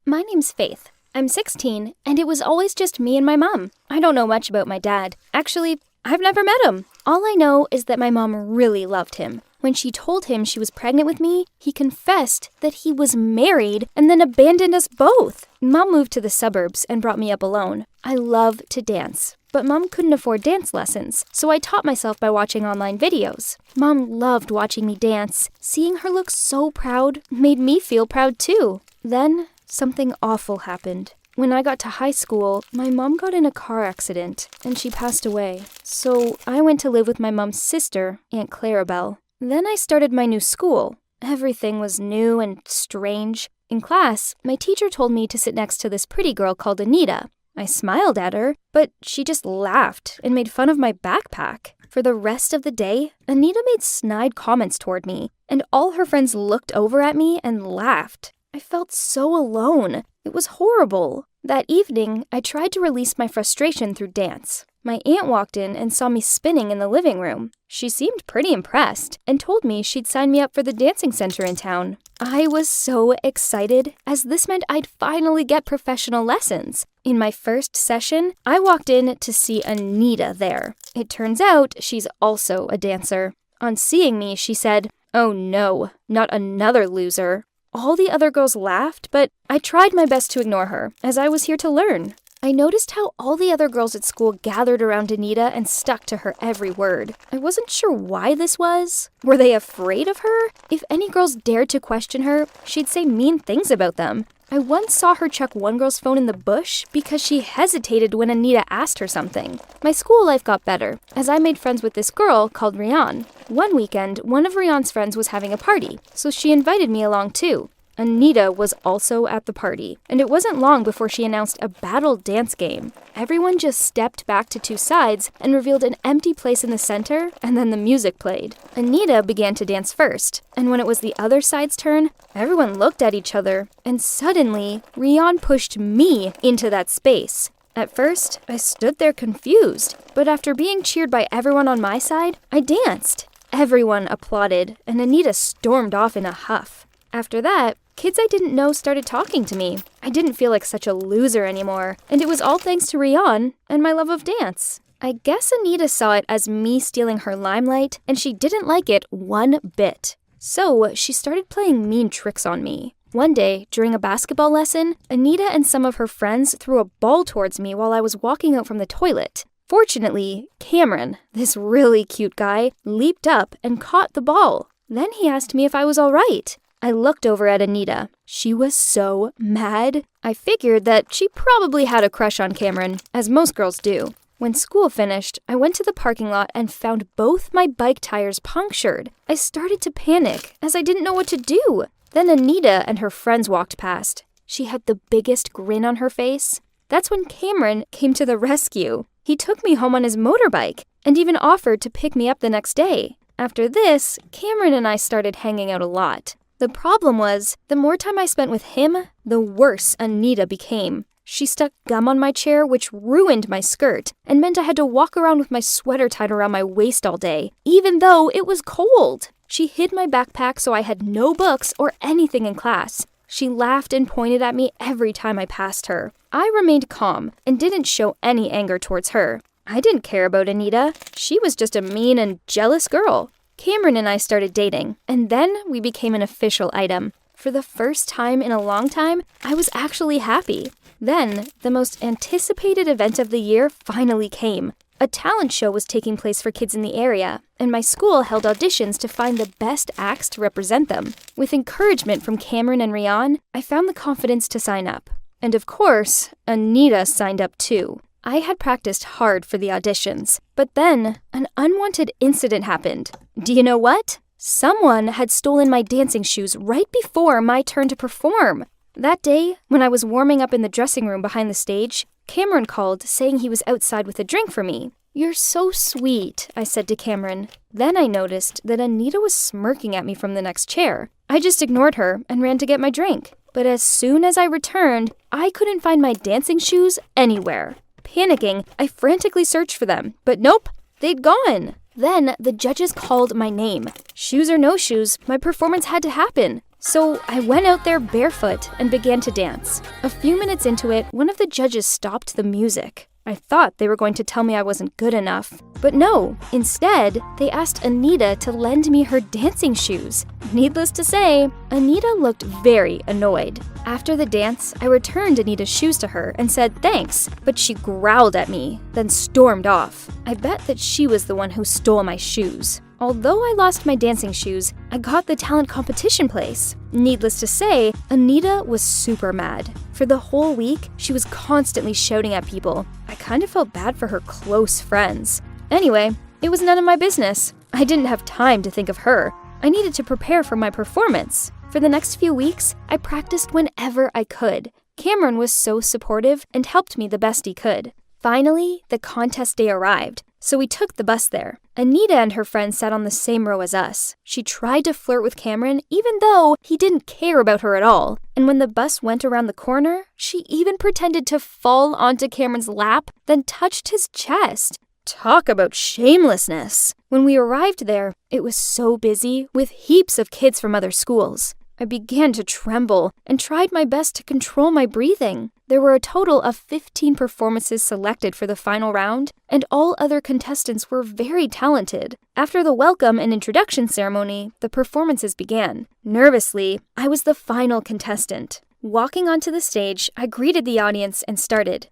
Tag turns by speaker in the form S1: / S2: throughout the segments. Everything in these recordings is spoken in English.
S1: My name's Faith. I'm 16, and it was always just me and my mom. I don't know much about my dad. Actually, I've never met him. All I know is that my mom really loved him. When she told him she was pregnant with me, he confessed that he was married and then abandoned us both. Mom moved to the suburbs and brought me up alone. I love to dance, but Mom couldn't afford dance lessons, so I taught myself by watching online videos. Mom loved watching me dance. Seeing her look so proud made me feel proud too. Then, something awful happened. When I got to high school, my mom got in a car accident, and she passed away. So I went to live with my mom's sister, Aunt Clarabelle. Then I started my new school. Everything was new and strange. In class, my teacher told me to sit next to this pretty girl called Anita. I smiled at her, but she just laughed and made fun of my backpack. For the rest of the day, Anita made snide comments toward me, and all her friends looked over at me and laughed. I felt so alone. It was horrible. That evening, I tried to release my frustration through dance. My aunt walked in and saw me spinning in the living room. She seemed pretty impressed and told me she'd sign me up for the dancing center in town. I was so excited, as this meant I'd finally get professional lessons. In my first session, I walked in to see Anita there. It turns out she's also a dancer. On seeing me, she said, "Oh no, not another loser." All the other girls laughed, but I tried my best to ignore her, as I was here to learn. I noticed how all the other girls at school gathered around Anita and stuck to her every word. I wasn't sure why this was. Were they afraid of her? If any girls dared to question her, she'd say mean things about them. I once saw her chuck one girl's phone in the bush because she hesitated when Anita asked her something. My school life got better, as I made friends with this girl called Rian. One weekend, one of Rian's friends was having a party, so she invited me along too. Anita was also at the party, and it wasn't long before she announced a battle dance game. Everyone just stepped back to two sides and revealed an empty place in the center, and then the music played. Anita began to dance first, and when it was the other side's turn, everyone looked at each other, and suddenly, Rian pushed me into that space. At first, I stood there confused, but after being cheered by everyone on my side, I danced. Everyone applauded, and Anita stormed off in a huff. After that, kids I didn't know started talking to me. I didn't feel like such a loser anymore, and it was all thanks to Rian and my love of dance. I guess Anita saw it as me stealing her limelight, and she didn't like it one bit. So she started playing mean tricks on me. One day, during a basketball lesson, Anita and some of her friends threw a ball towards me while I was walking out from the toilet. Fortunately, Cameron, this really cute guy, leaped up and caught the ball. Then he asked me if I was all right. I looked over at Anita. She was so mad. I figured that she probably had a crush on Cameron, as most girls do. When school finished, I went to the parking lot and found both my bike tires punctured. I started to panic, as I didn't know what to do. Then Anita and her friends walked past. She had the biggest grin on her face. That's when Cameron came to the rescue. He took me home on his motorbike, and even offered to pick me up the next day. After this, Cameron and I started hanging out a lot. The problem was, the more time I spent with him, the worse Anita became. She stuck gum on my chair, which ruined my skirt, and meant I had to walk around with my sweater tied around my waist all day, even though it was cold. She hid my backpack so I had no books or anything in class. She laughed and pointed at me every time I passed her. I remained calm and didn't show any anger towards her. I didn't care about Anita. She was just a mean and jealous girl. Cameron and I started dating, and then we became an official item. For the first time in a long time, I was actually happy. Then, the most anticipated event of the year finally came. A talent show was taking place for kids in the area, and my school held auditions to find the best acts to represent them. With encouragement from Cameron and Rian, I found the confidence to sign up. And of course, Anita signed up too. I had practiced hard for the auditions, but then an unwanted incident happened. Do you know what? Someone had stolen my dancing shoes right before my turn to perform. That day, when I was warming up in the dressing room behind the stage, Cameron called, saying he was outside with a drink for me. "You're so sweet," I said to Cameron. Then I noticed that Anita was smirking at me from the next chair. I just ignored her and ran to get my drink. But as soon as I returned, I couldn't find my dancing shoes anywhere. Panicking, I frantically searched for them, but nope, they'd gone. Then the judges called my name. Shoes or no shoes, my performance had to happen. So I went out there barefoot and began to dance. A few minutes into it, one of the judges stopped the music. I thought they were going to tell me I wasn't good enough. But no, instead, they asked Anita to lend me her dancing shoes. Needless to say, Anita looked very annoyed. After the dance, I returned Anita's shoes to her and said thanks, but she growled at me, then stormed off. I bet that she was the one who stole my shoes. Although I lost my dancing shoes, I got the talent competition place. Needless to say, Anita was super mad. For the whole week, she was constantly shouting at people. I kind of felt bad for her close friends. Anyway, it was none of my business. I didn't have time to think of her. I needed to prepare for my performance. For the next few weeks, I practiced whenever I could. Cameron was so supportive and helped me the best he could. Finally, the contest day arrived, so we took the bus there. Anita and her friends sat on the same row as us. She tried to flirt with Cameron even though he didn't care about her at all. And when the bus went around the corner, she even pretended to fall onto Cameron's lap, then touched his chest. Talk about shamelessness. When we arrived there, it was so busy with heaps of kids from other schools. I began to tremble and tried my best to control my breathing. There were a total of 15 performances selected for the final round, and all other contestants were very talented. After the welcome and introduction ceremony, the performances began. Nervously, I was the final contestant. Walking onto the stage, I greeted the audience and started.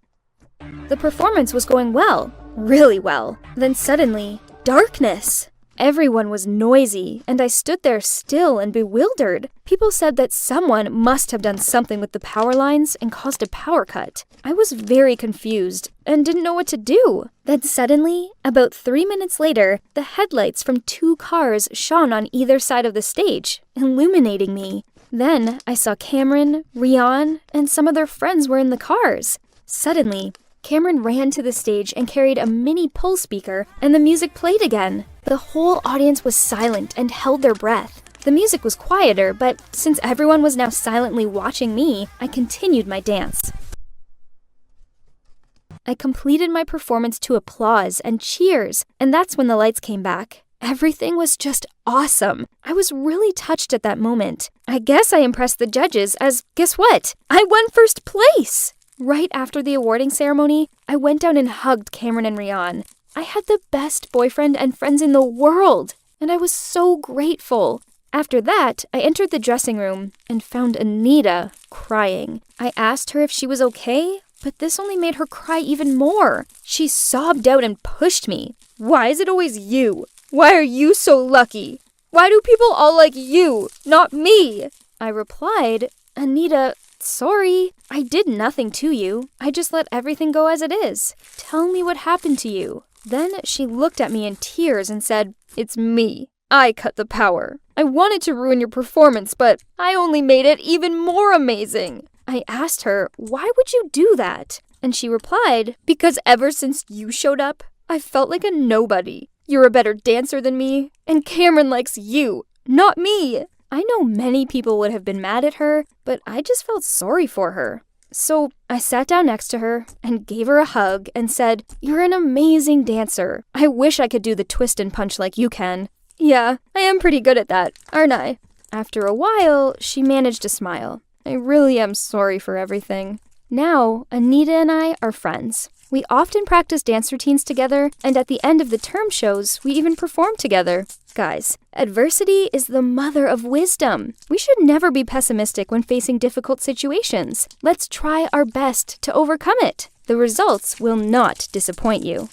S1: The performance was going well, really well. Then suddenly, darkness. Everyone was noisy, and I stood there still and bewildered. People said that someone must have done something with the power lines and caused a power cut. I was very confused and didn't know what to do. Then suddenly, about 3 minutes later, the headlights from 2 cars shone on either side of the stage, illuminating me. Then I saw Cameron, Rian, and some of their friends were in the cars. Suddenly, Cameron ran to the stage and carried a mini pull speaker, and the music played again. The whole audience was silent and held their breath. The music was quieter, but since everyone was now silently watching me, I continued my dance. I completed my performance to applause and cheers, and that's when the lights came back. Everything was just awesome. I was really touched at that moment. I guess I impressed the judges, as guess what? I won first place! Right after the awarding ceremony, I went down and hugged Cameron and Rian. I had the best boyfriend and friends in the world, and I was so grateful. After that, I entered the dressing room and found Anita crying. I asked her if she was okay, but this only made her cry even more. She sobbed out and pushed me. Why is it always you? Why are you so lucky? Why do people all like you, not me? I replied, Anita, sorry, I did nothing to you. I just let everything go as it is. Tell me what happened to you. Then she looked at me in tears and said, it's me. I cut the power. I wanted to ruin your performance, but I only made it even more amazing. I asked her, why would you do that? And she replied, because ever since you showed up, I felt like a nobody. You're a better dancer than me, and Cameron likes you, not me. I know many people would have been mad at her, but I just felt sorry for her. So I sat down next to her and gave her a hug and said, you're an amazing dancer. I wish I could do the twist and punch like you can. Yeah, I am pretty good at that, aren't I? After a while, she managed to smile. I really am sorry for everything. Now, Anita and I are friends. We often practice dance routines together, and at the end of the term shows, we even perform together. Guys, adversity is the mother of wisdom. We should never be pessimistic when facing difficult situations. Let's try our best to overcome it. The results will not disappoint you.